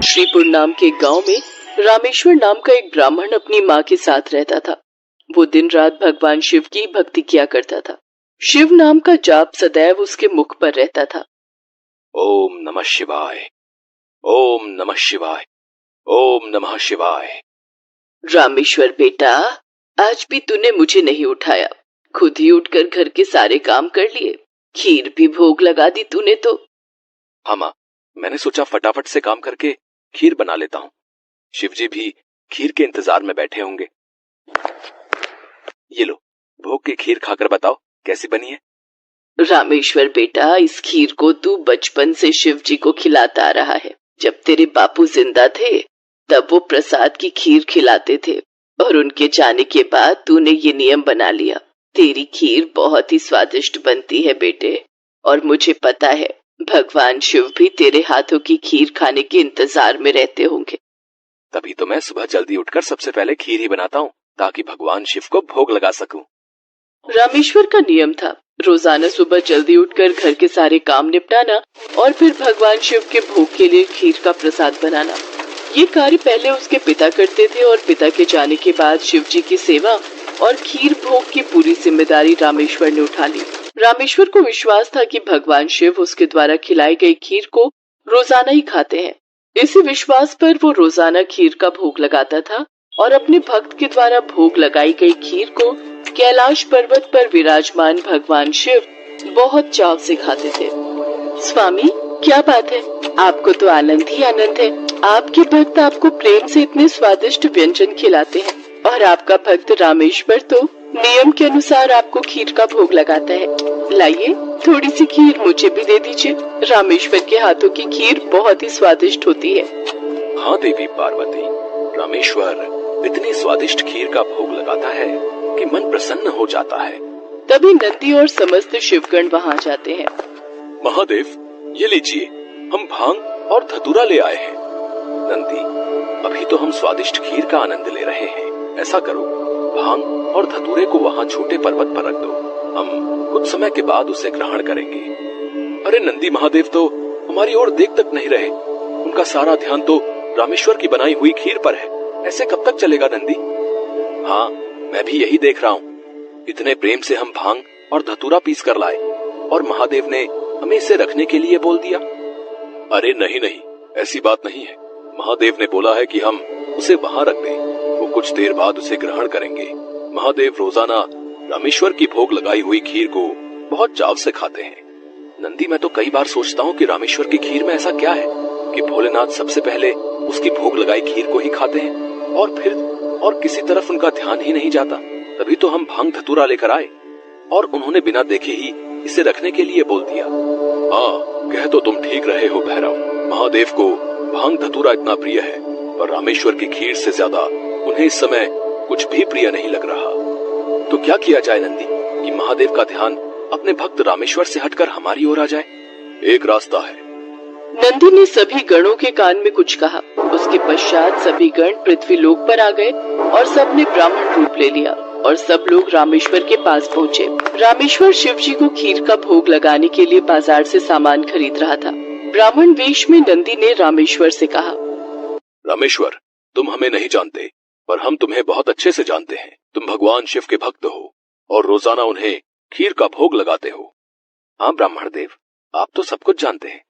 श्रीपुर नाम के गांव में रामेश्वर नाम का एक ब्राह्मण अपनी माँ के साथ रहता था। वो दिन रात भगवान शिव की भक्ति किया करता था। शिव नाम का जाप सदैव उसके मुख पर रहता था। ओम नमः शिवाय, ओम नमः शिवाय, ओम नमः शिवाय। रामेश्वर बेटा, आज भी तूने मुझे नहीं उठाया। खुद ही उठकर घर के सारे काम कर लिए, खीर भी भोग लगा दी तूने तो। हाँ माँ, मैंने सोचा फटाफट से काम करके खीर बना लेता हूँ। शिवजी भी खीर के इंतजार में बैठे होंगे। ये लो, भोग की खीर खाकर बताओ कैसी बनी है। रामेश्वर बेटा, इस खीर को तू बचपन से शिव जी को खिलाता आ रहा है। जब तेरे बापू जिंदा थे तब वो प्रसाद की खीर खिलाते थे और उनके जाने के बाद तूने ये नियम बना लिया। तेरी खीर बहुत ही स्वादिष्ट बनती है बेटे, और मुझे पता है भगवान शिव भी तेरे हाथों की खीर खाने के इंतजार में रहते होंगे। तभी तो मैं सुबह जल्दी उठकर सबसे पहले खीर ही बनाता हूँ ताकि भगवान शिव को भोग लगा सकूं। रामेश्वर का नियम था रोजाना सुबह जल्दी उठकर घर के सारे काम निपटाना और फिर भगवान शिव के भोग के लिए खीर का प्रसाद बनाना। ये कार्य पहले उसके पिता करते थे और पिता के जाने के बाद शिव जी की सेवा और खीर भोग की पूरी जिम्मेदारी रामेश्वर ने उठा ली। रामेश्वर को विश्वास था कि भगवान शिव उसके द्वारा खिलाई गई खीर को रोजाना ही खाते हैं। इसी विश्वास पर वो रोजाना खीर का भोग लगाता था और अपने भक्त के द्वारा भोग लगाई गई खीर को कैलाश पर्वत पर विराजमान भगवान शिव बहुत चाव से खाते थे। स्वामी, क्या बात है, आपको तो आनंद ही आनंद है। आपके भक्त आपको प्रेम से इतने स्वादिष्ट व्यंजन खिलाते हैं और आपका भक्त रामेश्वर तो नियम के अनुसार आपको खीर का भोग लगाता है। लाइए, थोड़ी सी खीर मुझे भी दे दीजिए। रामेश्वर के हाथों की खीर बहुत ही स्वादिष्ट होती है। हाँ देवी पार्वती, रामेश्वर इतनी स्वादिष्ट खीर का भोग लगाता है कि मन प्रसन्न हो जाता है। तभी नंदी और समस्त शिवगण वहाँ जाते हैं। महादेव, ये लीजिए, हम भांग और धतूरा ले आए हैं। नंदी, अभी तो हम स्वादिष्ट खीर का आनंद ले रहे हैं। ऐसा करो, भांग और धतूरे को वहाँ छोटे पर्वत पर रख दो। हम कुछ समय के बाद उसे ग्रहण करेंगे। अरे नंदी महादेव तो हमारी ओर देख तक नहीं रहे। उनका सारा ध्यान तो रामेश्वर की बनाई हुई खीर पर है। ऐसे कब तक चलेगा नंदी? हाँ, मैं भी यही देख रहा हूँ। इतने प्रेम से हम भांग और धतूरा पीस कर लाए और महादेव ने हमें इसे रखने के लिए बोल दिया। अरे नहीं नहीं, ऐसी बात नहीं है। महादेव ने बोला है कि हम उसे वहाँ रख दें। वो कुछ देर बाद उसे ग्रहण करेंगे। महादेव रोजाना रामेश्वर की भोग लगाई हुई खीर को बहुत चाव से खाते हैं। नंदी, मैं तो कई बार सोचता हूँ कि रामेश्वर की खीर में ऐसा क्या है कि भोलेनाथ सबसे पहले उसकी भोग लगाई खीर को ही खाते हैं और फिर और किसी तरफ उनका ध्यान ही नहीं जाता। तभी तो हम भांग धतूरा लेकर आए और उन्होंने बिना देखे ही इसे रखने के लिए बोल दिया। हाँ, कह तो तुम ठीक रहे हो भैरव। महादेव को भांग धतूरा इतना प्रिय है, पर रामेश्वर की खीर से ज्यादा उन्हें इस समय कुछ भी प्रिय नहीं लग रहा। तो क्या किया जाए नंदी कि महादेव का ध्यान अपने भक्त रामेश्वर से हटकर हमारी ओर आ जाए? एक रास्ता है। नंदी ने सभी गणों के कान में कुछ कहा। उसके पश्चात सभी गण पृथ्वी लोक पर आ गए और सबने ब्राह्मण रूप ले लिया और सब लोग रामेश्वर के पास पहुँचे। रामेश्वर शिव जी को खीर का भोग लगाने के लिए बाजार से सामान खरीद रहा था। ब्राह्मण वेश में नंदी ने रामेश्वर से कहा, रामेश्वर, तुम हमें नहीं जानते, पर हम तुम्हें बहुत अच्छे से जानते हैं। तुम भगवान शिव के भक्त हो और रोजाना उन्हें खीर का भोग लगाते हो। हाँ ब्राह्मण देव, आप तो सब कुछ जानते हैं।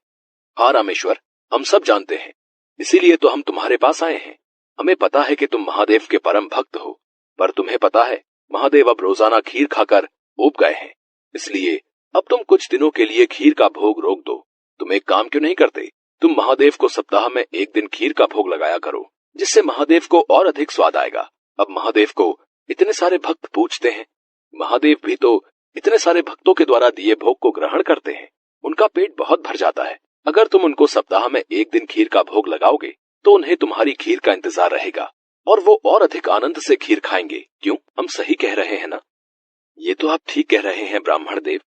हाँ रामेश्वर, हम सब जानते हैं, इसीलिए तो हम तुम्हारे पास आए हैं। हमें पता है कि तुम महादेव के परम भक्त हो, पर तुम्हें पता है महादेव अब रोजाना खीर खाकर ऊब गए हैं। इसलिए अब तुम कुछ दिनों के लिए खीर का भोग रोक दो। तुम एक काम क्यों नहीं करते? तुम महादेव को सप्ताह में एक दिन खीर का भोग लगाया करो, जिससे महादेव को और अधिक स्वाद आएगा। अब महादेव को इतने सारे भक्त पूजते हैं, महादेव भी तो इतने सारे भक्तों के द्वारा दिए भोग को ग्रहण करते हैं। उनका पेट बहुत भर जाता है। अगर तुम उनको सप्ताह में एक दिन खीर का भोग लगाओगे तो उन्हें तुम्हारी खीर का इंतजार रहेगा और वो और अधिक आनंद से खीर खाएंगे। क्यों, हम सही कह रहे हैं ना? ये तो आप ठीक कह रहे हैं ब्राह्मण देव।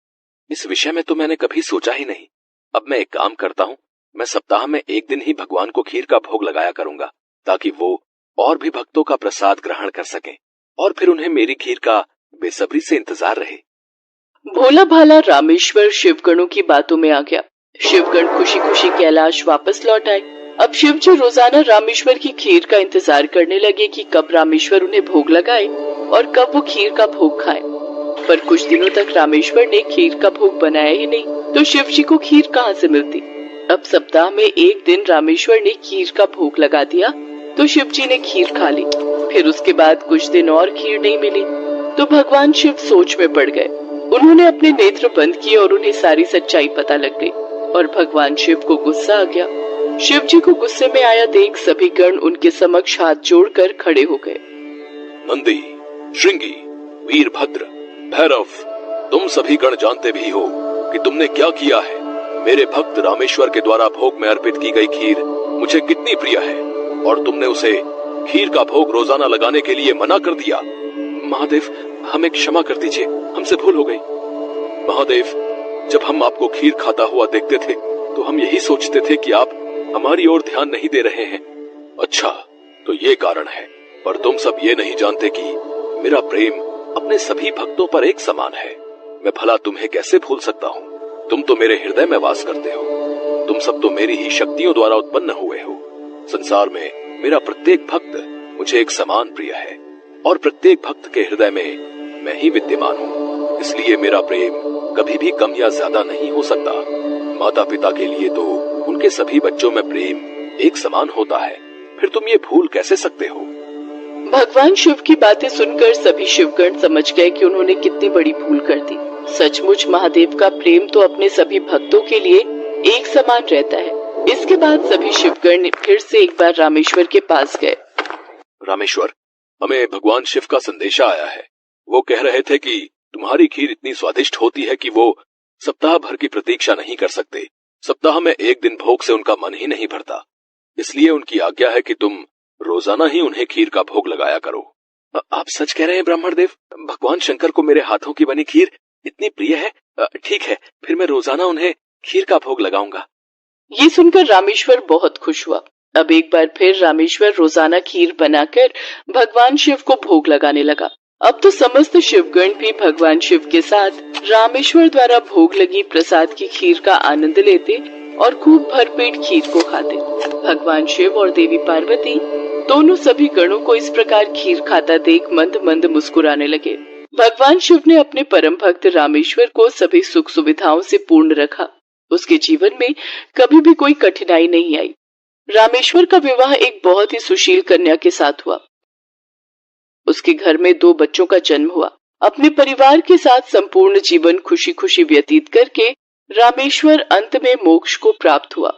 इस विषय में तो मैंने कभी सोचा ही नहीं। अब मैं एक काम करता हूँ, मैं सप्ताह में एक दिन ही भगवान को खीर का भोग लगाया करूंगा, ताकि वो और भी भक्तों का प्रसाद ग्रहण कर सकें और फिर उन्हें मेरी खीर का बेसब्री से इंतजार रहे। भोला भाला रामेश्वर शिवगणों की बातों में आ गया। शिवगण खुशी खुशी कैलाश वापस लौट आए। अब शिव जी रोजाना रामेश्वर की खीर का इंतजार करने लगे कि कब रामेश्वर उन्हें भोग लगाए और कब वो खीर का भोग खाए। पर कुछ दिनों तक रामेश्वर ने खीर का भोग बनाया ही नहीं, तो शिव जी को खीर कहाँ से मिलती। अब सप्ताह में एक दिन रामेश्वर ने खीर का भोग लगा दिया तो शिव जी ने खीर खा ली। फिर उसके बाद कुछ दिन और खीर नहीं मिली तो भगवान शिव सोच में पड़ गए। उन्होंने अपने नेत्र बंद किए और उन्हें सारी सच्चाई पता लग गई और भगवान शिव को गुस्सा आ गया। शिव जी को गुस्से में आया देख सभी गण उनके समक्ष हाथ जोड़कर खड़े हो गए। नंदी, श्रृंगी, वीरभद्र, भैरव, तुम सभी गण जानते भी हो कि तुमने क्या किया है। मेरे भक्त रामेश्वर के द्वारा भोग में अर्पित की गई खीर मुझे कितनी प्रिय है और तुमने उसे खीर का भोग रोजाना लगाने के लिए मना कर दिया। महादेव, हमें क्षमा कर दीजिए, हमसे भूल हो गई। महादेव, जब हम आपको खीर खाता हुआ देखते थे तो हम यही सोचते थे कि आप हमारी ओर ध्यान नहीं दे रहे हैं। अच्छा, तो ये कारण है, पर तुम सब ये नहीं जानते कि मेरा प्रेम अपने सभी भक्तों पर एक समान है। मैं भला तुम्हें कैसे भूल सकता हूँ? तुम तो मेरे हृदय में वास करते हो। तुम सब तो मेरी ही शक्तियों द्वारा उत्पन्न हुए हो। संसार में मेरा प्रत्येक भक्त मुझे एक समान प्रिय है और प्रत्येक भक्त के हृदय में मैं ही विद्यमान हूँ। इसलिए मेरा प्रेम कभी भी कम या ज्यादा नहीं हो सकता। माता पिता के लिए तो उनके सभी बच्चों में प्रेम एक समान होता है, फिर तुम ये भूल कैसे सकते हो? भगवान शिव की बातें सुनकर सभी शिवगण समझ गए कि उन्होंने कितनी बड़ी भूल कर दी। सचमुच महादेव का प्रेम तो अपने सभी भक्तों के लिए एक समान रहता है। इसके बाद सभी शिवगण फिर से एक बार रामेश्वर के पास गए। रामेश्वर, हमें भगवान शिव का संदेशा आया है। वो कह रहे थे कि तुम्हारी खीर इतनी स्वादिष्ट होती है कि वो सप्ताह भर की प्रतीक्षा नहीं कर सकते। सप्ताह में एक दिन भोग से उनका मन ही नहीं भरता। इसलिए उनकी आज्ञा है कि तुम रोजाना ही उन्हें खीर का भोग लगाया करो। आप सच कह रहे हैं ब्राह्मण देव? भगवान शंकर को मेरे हाथों की बनी खीर इतनी प्रिय है? ठीक है, फिर मैं रोजाना उन्हें खीर का भोग लगाऊंगा। ये सुनकर रामेश्वर बहुत खुश हुआ। अब एक बार फिर रामेश्वर रोजाना खीर बनाकर भगवान शिव को भोग लगाने लगा। अब तो समस्त शिवगण भी भगवान शिव के साथ रामेश्वर द्वारा भोग लगी प्रसाद की खीर का आनंद लेते और खूब भरपेट खीर को खाते। भगवान शिव और देवी पार्वती दोनों सभी गणों को इस प्रकार खीर खाता देख मंद मंद मुस्कुराने लगे। भगवान शिव ने अपने परम भक्त रामेश्वर को सभी सुख सुविधाओं से पूर्ण रखा। उसके जीवन में कभी भी कोई कठिनाई नहीं आई। रामेश्वर का विवाह एक बहुत ही सुशील कन्या के साथ हुआ। उसके घर में 2 बच्चों का जन्म हुआ। अपने परिवार के साथ संपूर्ण जीवन खुशी खुशी व्यतीत करके रामेश्वर अंत में मोक्ष को प्राप्त हुआ।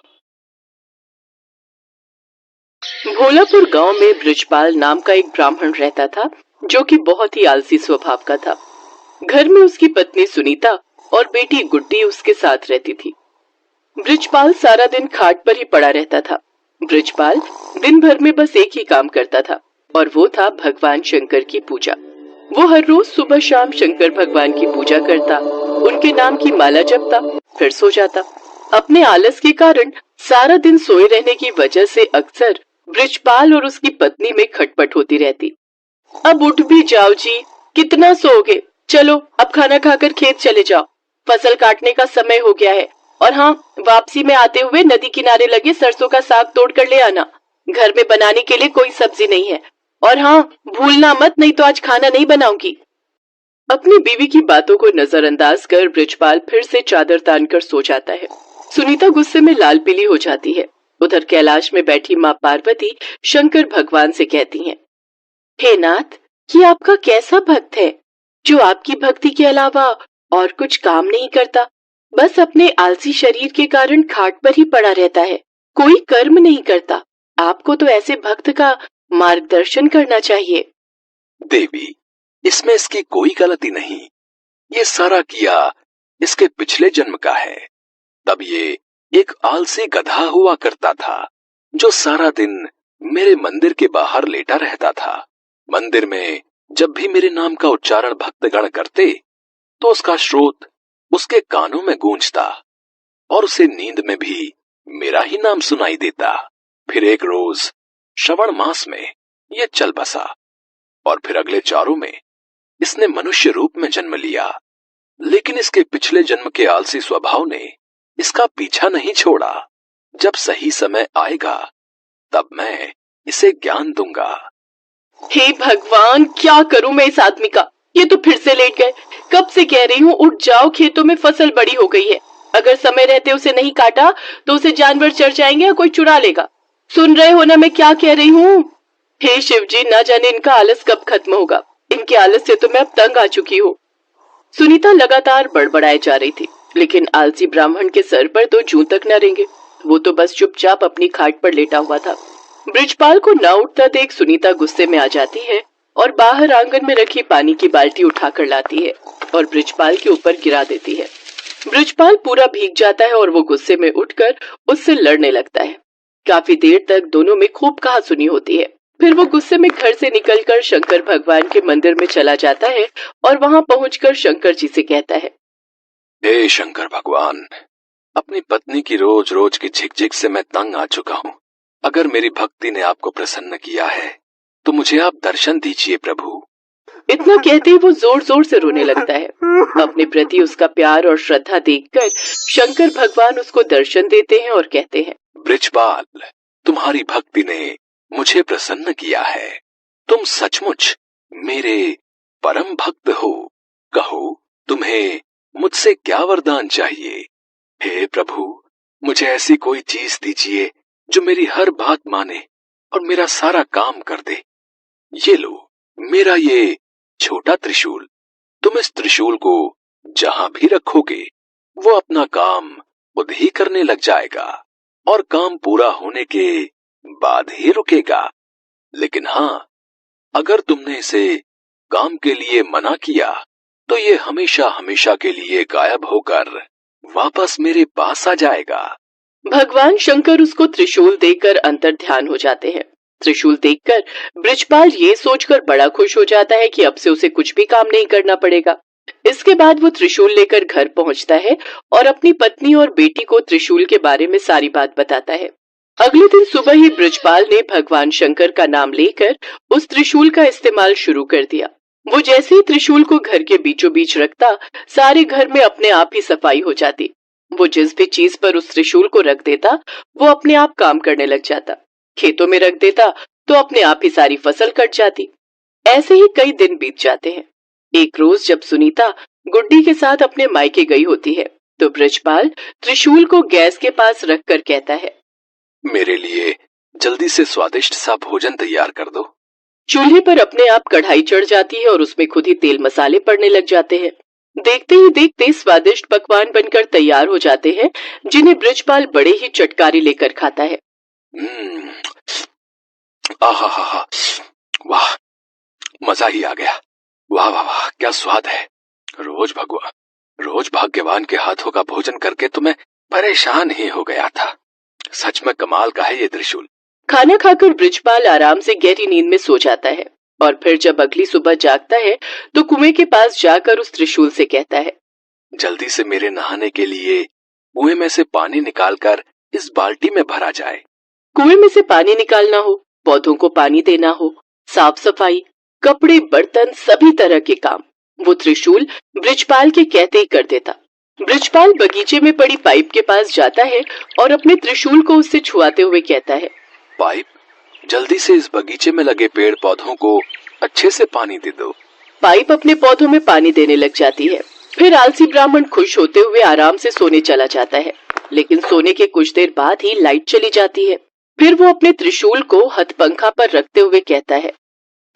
भोलापुर गांव में ब्रजपाल नाम का एक ब्राह्मण रहता था, जो कि बहुत ही आलसी स्वभाव का था। घर में उसकी पत्नी सुनीता और बेटी गुड्डी उसके साथ रहती थी। ब्रजपाल सारा दिन खाट पर ही पड़ा रहता था। ब्रजपाल दिन भर में बस एक ही काम करता था और वो था भगवान शंकर की पूजा। वो हर रोज सुबह शाम शंकर भगवान की पूजा करता, उनके नाम की माला जपता, फिर सो जाता। अपने आलस के कारण सारा दिन सोए रहने की वजह से अक्सर ब्रजपाल और उसकी पत्नी में खटपट होती रहती। अब उठ भी जाओ जी, कितना सोओगे? चलो अब खाना खाकर खेत चले जाओ, फसल काटने का समय हो गया है। और हाँ, वापसी में आते हुए नदी किनारे लगे सरसों का साग तोड़ कर ले आना। घर में बनाने के लिए कोई सब्जी नहीं है। और हाँ, भूलना मत, नहीं तो आज खाना नहीं बनाऊंगी। अपनी बीवी की बातों को नजरअंदाज कर ब्रजपाल फिर से चादर तानकर सो जाता है। सुनीता गुस्से में लाल पीली हो जाती है। उधर कैलाश में बैठी माँ पार्वती शंकर भगवान से कहती हैं, हे नाथ, ये आपका कैसा भक्त है जो आपकी भक्ति के अलावा और कुछ काम नहीं करता, बस अपने आलसी शरीर के कारण खाट पर ही पड़ा रहता है, कोई कर्म नहीं करता। आपको तो ऐसे भक्त का मार्गदर्शन करना चाहिए। देवी, इसमें इसकी कोई गलती नहीं। ये सारा किया इसके पिछले जन्म का है। तब ये एक आलसी गधा हुआ करता था जो सारा दिन मेरे मंदिर के बाहर लेटा रहता था। मंदिर में जब भी मेरे नाम का उच्चारण भक्तगण करते तो उसका स्रोत उसके कानों में गूंजता और उसे नींद में भी मेरा ही नाम सुनाई देता। फिर एक रोज श्रवण मास में ये चल बसा और फिर अगले चारों में इसने मनुष्य रूप में जन्म लिया। लेकिन इसके पिछले जन्म के आलसी स्वभाव ने इसका पीछा नहीं छोड़ा। जब सही समय आएगा तब मैं इसे ज्ञान दूंगा। हे भगवान, क्या करूं मैं इस आदमी का? ये तो फिर से लेट गए। कब से कह रही हूँ उठ जाओ, खेतों में फसल बड़ी हो गई है। अगर समय रहते उसे नहीं काटा तो उसे जानवर चर जाएंगे या कोई चुरा लेगा। सुन रहे हो ना मैं क्या कह रही हूँ? हे शिव जी, ना जाने इनका आलस कब खत्म होगा। इनके आलस से तो मैं अब तंग आ चुकी हूँ। सुनीता लगातार बड़बड़ाए जा रही थी, लेकिन आलसी ब्राह्मण के सर पर तो जूं तक न रेंगे। वो तो बस चुपचाप अपनी खाट पर लेटा हुआ था। ब्रिजपाल को न उठता देख सुनीता गुस्से में आ जाती है और बाहर आंगन में रखी पानी की बाल्टी उठाकर लाती है और ब्रिजपाल के ऊपर गिरा देती है। ब्रिजपाल पूरा भीग जाता है और वो गुस्से में उठकर उससे लड़ने लगता है। काफी देर तक दोनों में खूब कहासुनी होती है। फिर वो गुस्से में घर से निकलकर शंकर भगवान के मंदिर में चला जाता है और वहां पहुंचकर शंकर जी से कहता है, हे शंकर भगवान, अपनी पत्नी की रोज रोज की झिकझिक से मैं तंग आ चुका हूँ। अगर मेरी भक्ति ने आपको प्रसन्न किया है तो मुझे आप दर्शन दीजिए प्रभु। इतना कहते ही वो जोर जोर से रोने लगता है। अपने प्रति उसका प्यार और श्रद्धा देखकर शंकर भगवान उसको दर्शन देते हैं और कहते हैं, ब्रिजपाल, तुम्हारी भक्ति ने मुझे प्रसन्न किया है। तुम सचमुच मेरे परम भक्त हो। कहो, तुम्हें मुझसे क्या वरदान चाहिए? हे प्रभु, मुझे ऐसी कोई चीज दीजिए जो मेरी हर बात माने और मेरा सारा काम कर दे। ये लो, मेरा ये छोटा त्रिशूल। तुम इस त्रिशूल को जहां भी रखोगे वो अपना काम खुद ही करने लग जाएगा और काम पूरा होने के बाद ही रुकेगा। लेकिन हाँ, अगर तुमने इसे काम के लिए मना किया तो ये हमेशा हमेशा के लिए गायब होकर वापस मेरे पास आ जाएगा। भगवान शंकर उसको त्रिशूल देकर अंतर ध्यान हो जाते हैं। त्रिशूल देखकर ब्रिजपाल ये सोचकर बड़ा खुश हो जाता है कि अब से उसे कुछ भी काम नहीं करना पड़ेगा। इसके बाद वो त्रिशूल लेकर घर पहुंचता है और अपनी पत्नी और बेटी को त्रिशूल के बारे में सारी बात बताता है। अगले दिन सुबह ही ब्रिजपाल ने भगवान शंकर का नाम लेकर उस त्रिशूल का इस्तेमाल शुरू कर दिया। वो जैसे ही त्रिशूल को घर के बीचों बीच रखता, सारे घर में अपने आप ही सफाई हो जाती। वो जिस भी चीज पर उस त्रिशूल को रख देता वो अपने आप काम करने लग जाता। खेतों में रख देता तो अपने आप ही सारी फसल कट जाती। ऐसे ही कई दिन बीत जाते हैं। एक रोज जब सुनीता गुड्डी के साथ अपने मायके गई होती है तो ब्रिजपाल त्रिशूल को गैस के पास रखकर कहता है, मेरे लिए जल्दी से स्वादिष्ट सा भोजन तैयार कर दो। चूल्हे पर अपने आप कढ़ाई चढ़ जाती है और उसमें खुद ही तेल मसाले पड़ने लग जाते हैं। देखते ही देखते स्वादिष्ट पकवान बनकर तैयार हो जाते हैं, जिन्हें ब्रिजपाल बड़े ही चटकारे लेकर खाता है। आहा, वाह, मजा ही आ गया। वाह वाह वाह, क्या स्वाद है। रोज भाग्यवान के हाथों का भोजन करके तो मैं परेशान ही हो गया था। सच में कमाल का है ये त्रिशूल। खाना खाकर ब्रिजपाल आराम से गहरी नींद में सो जाता है और फिर जब अगली सुबह जागता है तो कुएं के पास जाकर उस त्रिशूल से कहता है, जल्दी से मेरे नहाने के लिए कुएं में से पानी निकालकर इस बाल्टी में भरा जाए। कुएं में से पानी निकालना हो, पौधों को पानी देना हो, साफ सफाई, कपड़े, बर्तन, सभी तरह के काम वो त्रिशूल ब्रिजपाल के कहते ही कर देता। ब्रिजपाल बगीचे में पड़ी पाइप के पास जाता है और अपने त्रिशूल को उससे छुआते हुए कहता है, पाइप, जल्दी से इस बगीचे में लगे पेड़ पौधों को अच्छे से पानी दे दो। पाइप अपने पौधों में पानी देने लग जाती है। फिर आलसी ब्राह्मण खुश होते हुए आराम से सोने चला जाता है, लेकिन सोने के कुछ देर बाद ही लाइट चली जाती है। फिर वो अपने त्रिशूल को हथपंखा पर रखते हुए कहता है,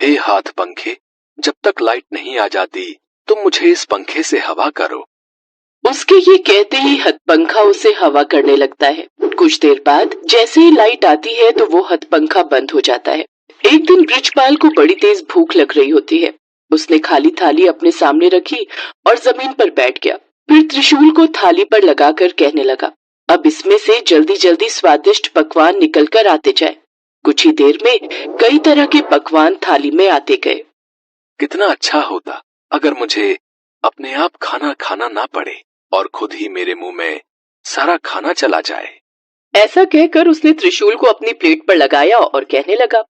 हे हाथ पंखे, जब तक लाइट नहीं आ जाती तुम मुझे इस पंखे से हवा करो। उसके ये कहते ही हथपंखा उसे हवा करने लगता है। कुछ देर बाद जैसे ही लाइट आती है तो वो हथपंखा बंद हो जाता है। एक दिन ब्रिजपाल को बड़ी तेज भूख लग रही होती है। उसने खाली थाली अपने सामने रखी और जमीन पर बैठ गया। फिर त्रिशूल को थाली पर लगाकर कहने लगा, अब इसमें से जल्दी जल्दी स्वादिष्ट पकवान निकल कर आते जाए। कुछ ही देर में कई तरह के पकवान थाली में आते गए। कितना अच्छा होता अगर मुझे अपने आप खाना खाना ना पड़े और खुद ही मेरे मुंह में सारा खाना चला जाए। ऐसा कहकर उसने त्रिशूल को अपनी प्लेट पर लगाया और कहने लगा,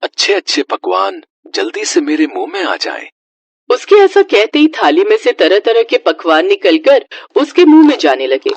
अच्छे अच्छे पकवान जल्दी से मेरे मुंह में आ जाएं। उसके ऐसा कहते ही थाली में से तरह तरह के पकवान निकलकर उसके मुंह में जाने लगे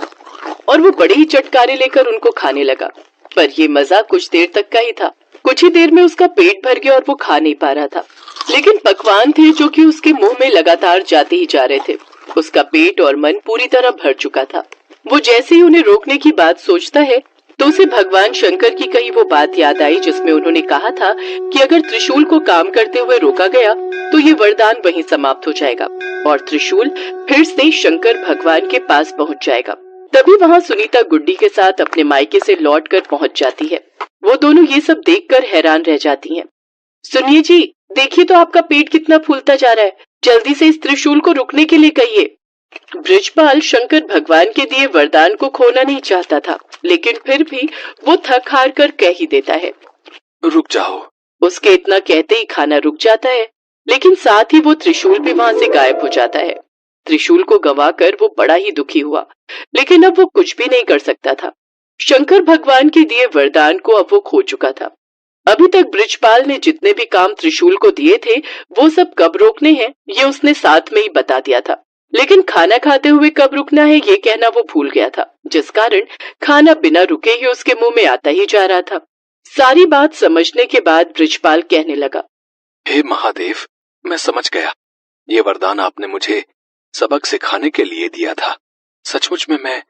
और वो बड़े ही चटकारे लेकर उनको खाने लगा। पर ये मजा कुछ देर तक का ही था। कुछ ही देर में उसका पेट भर गया और वो खा नहीं पा रहा था। लेकिन पकवान थे जो कि उसके मुंह में लगातार जाते ही जा रहे थे। उसका पेट और मन पूरी तरह भर चुका था। वो जैसे ही उन्हें रोकने की बात सोचता है तो उसे भगवान शंकर की कही वो बात याद आई जिसमें उन्होंने कहा था कि अगर त्रिशूल को काम करते हुए रोका गया तो ये वरदान वहीं समाप्त हो जाएगा और त्रिशूल फिर से शंकर भगवान के पास पहुंच जाएगा। तभी वहां सुनीता गुड्डी के साथ अपने मायके से लौट कर पहुंच जाती है। वो दोनों ये सब देखकर हैरान रह जाती हैं। सुनिए जी, देखिए तो आपका पेट कितना फूलता जा रहा है, जल्दी से इस त्रिशूल को रुकने के लिए कहिए। बृजपाल शंकर भगवान के दिए वरदान को खोना नहीं चाहता था, लेकिन फिर भी वो थक हार कर कह ही देता है। रुक जाओ। उसके इतना कहते ही खाना रुक जाता है, लेकिन साथ ही वो त्रिशूल भी वहां से गायब हो जाता है। त्रिशूल को गंवाकर वो बड़ा ही दुखी हुआ, लेकिन अब वो कुछ भी नहीं कर सकता था। शंकर भगवान के दिए वरदान को अब वो खो चुका था। अभी तक बृजपाल ने जितने भी काम त्रिशूल को दिए थे वो सब कब रोकने हैं ये उसने साथ में ही बता दिया था, लेकिन खाना खाते हुए कब रुकना है ये कहना वो भूल गया था, जिस कारण खाना बिना रुके ही उसके मुंह में आता ही जा रहा था। सारी बात समझने के बाद बृजपाल कहने लगा, हे महादेव, मैं समझ गया। ये वरदान आपने मुझे सबक सिखाने के लिए दिया था। सचमुच में मैं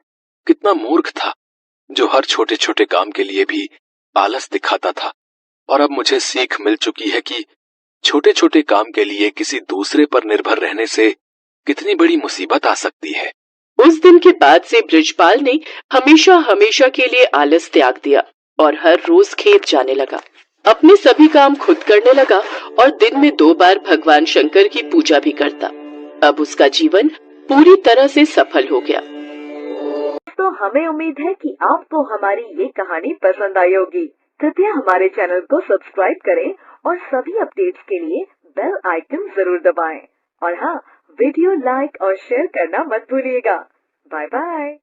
कितना मूर्ख था जो हर छोटे छोटे काम के लिए भी आलस दिखाता था, और अब मुझे सीख मिल चुकी है कि छोटे छोटे काम के लिए किसी दूसरे पर निर्भर रहने से कितनी बड़ी मुसीबत आ सकती है। उस दिन के बाद से बृजपाल ने हमेशा हमेशा के लिए आलस त्याग दिया और हर रोज खेत जाने लगा। अपने सभी काम खुद करने लगा और दिन में 2 बार भगवान शंकर की पूजा भी करता। अब उसका जीवन पूरी तरह से सफल हो गया। तो हमें उम्मीद है कि आपको हमारी ये कहानी पसंद आई होगी। कृपया हमारे चैनल को सब्सक्राइब करें और सभी अपडेट्स के लिए बेल आइकन जरूर दबाएं। और हाँ, वीडियो लाइक और शेयर करना मत भूलिएगा। Bye bye.